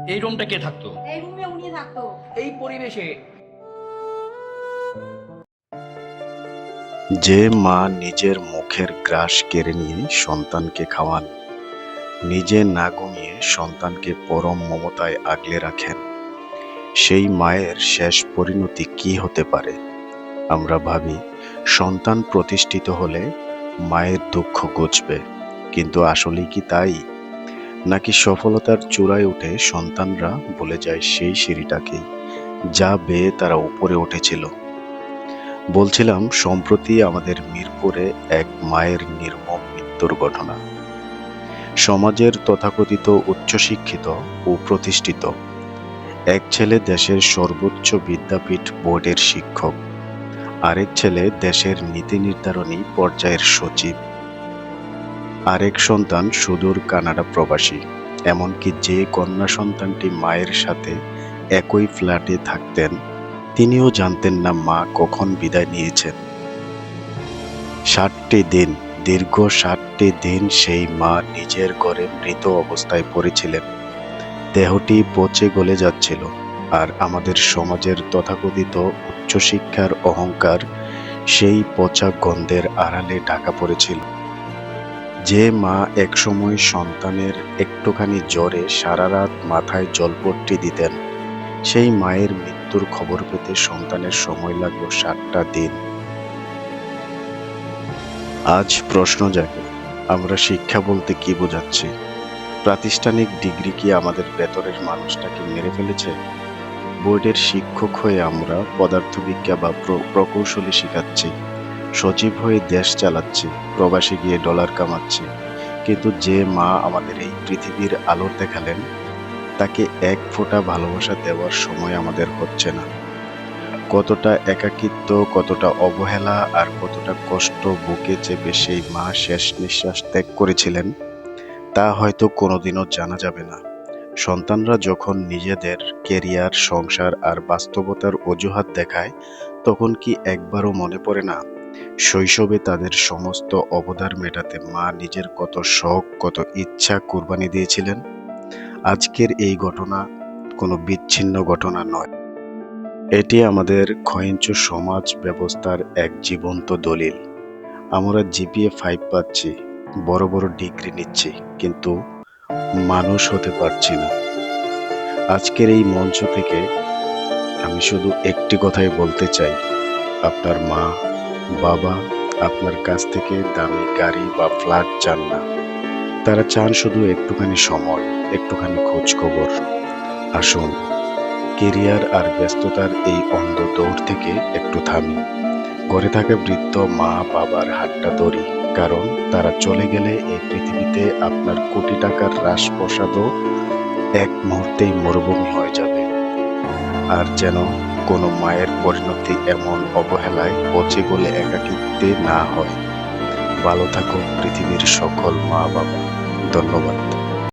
এই রুমটা কে থাকতো? এই রুমে উনি থাকতো। এই পরিবেশে? যে মা নিজের মুখের গ্রাস কেড়ে নিয়ে সন্তানকে খাওয়ান, নিজে না ঘুমিয়ে সন্তানকে পরম মমতায় আগলে রাখেন, সেই মায়ের শেষ পরিণতি কি হতে পারে? আমরা ভাবি সন্তান প্রতিষ্ঠিত হলে মায়ের দুঃখ ঘুচবে, কিন্তু আসলেই কি তাই? নাকি সফলতার চূড়ায় উঠে সন্তানরা ভুলে যায় সেই সিঁড়িটাকেই যা বেয়ে তারা উপরে উঠেছিল? বলছিলাম সম্প্রতি আমাদের মিরপুরে এক মায়ের নির্মম মৃত্যুর ঘটনা। সমাজের তথাকথিত উচ্চশিক্ষিত ও প্রতিষ্ঠিত এক ছেলে দেশের সর্বোচ্চ বিদ্যাপীঠ বোর্ডের শিক্ষক, আরেক ছেলে দেশের নীতি নির্ধারণী পর্যায়ের সচিব, আরেক সন্তান সুদূর কানাডা প্রবাসী। এমনকি যে কন্যা সন্তানটি মায়ের সাথে একই ফ্ল্যাটে থাকতেন, তিনিও জানতেন না মা কখন বিদায় নিয়েছেন। 60টি দিন, দীর্ঘ 60টি দিন সেই মা নিজের ঘরে মৃত অবস্থায় পড়েছিলেন। দেহটি পচে গলে যাচ্ছিল, আর আমাদের সমাজের তথাকথিত উচ্চশিক্ষার অহংকার সেই পচা গন্ধের আড়ালে ঢাকা পড়েছিল। যে মা একসময় সন্তানের একটুখানি জ্বরে সারা রাত মাথায় জলপট্টি দিতেন, সেই মায়ের মৃত্যুর খবর পেতে সন্তানের সময় লাগলো 60টা দিন। আজ প্রশ্ন জাগে, আমরা শিক্ষা বলতে কি বোঝাচ্ছি? প্রাতিষ্ঠানিক ডিগ্রি কি আমাদের ভেতরের মানুষটাকে মেরে ফেলেছে? বোর্ডের শিক্ষক হয়ে আমরা পদার্থবিজ্ঞান বা প্রকৌশলী শিখাচ্ছি, সচিব হয়ে দেশ চালাচ্ছি, প্রবাসে গিয়ে ডলার কামাচ্ছি, কিন্তু যে মা আমাদের এই পৃথিবীর আলো দেখালেন, তাকে এক ফোঁটা ভালোবাসা দেওয়ার সময় আমাদের হচ্ছে না। কতটা একাকিত্ব, কতটা অবহেলা আর কতটা কষ্ট বুকে চেপে সেই মা শেষ নিঃশ্বাস ত্যাগ করেছিলেন, তা হয়তো কোনোদিনও জানা যাবে না। সন্তানরা যখন নিজেদের কেরিয়ার, সংসার আর বাস্তবতার অজুহাত দেখায়, তখন কি একবারও মনে পড়ে না শৈশবে তাদের সমস্ত অবদান মেটাতে মা নিজের কত শখ, কত ইচ্ছা কুরবানি দিয়েছিলেন? আজকের এই ঘটনা কোনো বিচ্ছিন্ন ঘটনা নয়, এটি আমাদের ক্ষয়িষ্ণু সমাজ ব্যবস্থার এক জীবন্ত দলিল। আমরা জিপিএ 5 পাচ্ছি, বড় বড় ডিগ্রি নিচ্ছি, কিন্তু মানুষ হতে পারছি না। আজকের এই মঞ্চ থেকে আমি শুধু একটি কথাই বলতে চাই, আপনার মা, বাবা আপনার কাছ থেকে দামি গাড়ি বা ফ্ল্যাট চান না। তারা চান শুধু একটুখানি সময়, একটুখানি খোঁজ খবর। আসুন, কেরিয়ার আর ব্যস্ততার এই অন্ধ দৌড় থেকে একটু থামি। ঘরে থাকা বৃদ্ধ মা বাবার হাতটা ধরি, কারণ তারা চলে গেলে এই পৃথিবীতে আপনার কোটি টাকার রাজপ্রাসাদও এক মুহূর্তেই মরুভূমি হয়ে যাবে। আর যেন কোনো মায়ের পরিণতি এমন অবহেলায় পচে গলে একাকিত্বে না হয়। ভালো থাকুক পৃথিবীর সকল মা বাবা। ধন্যবাদ।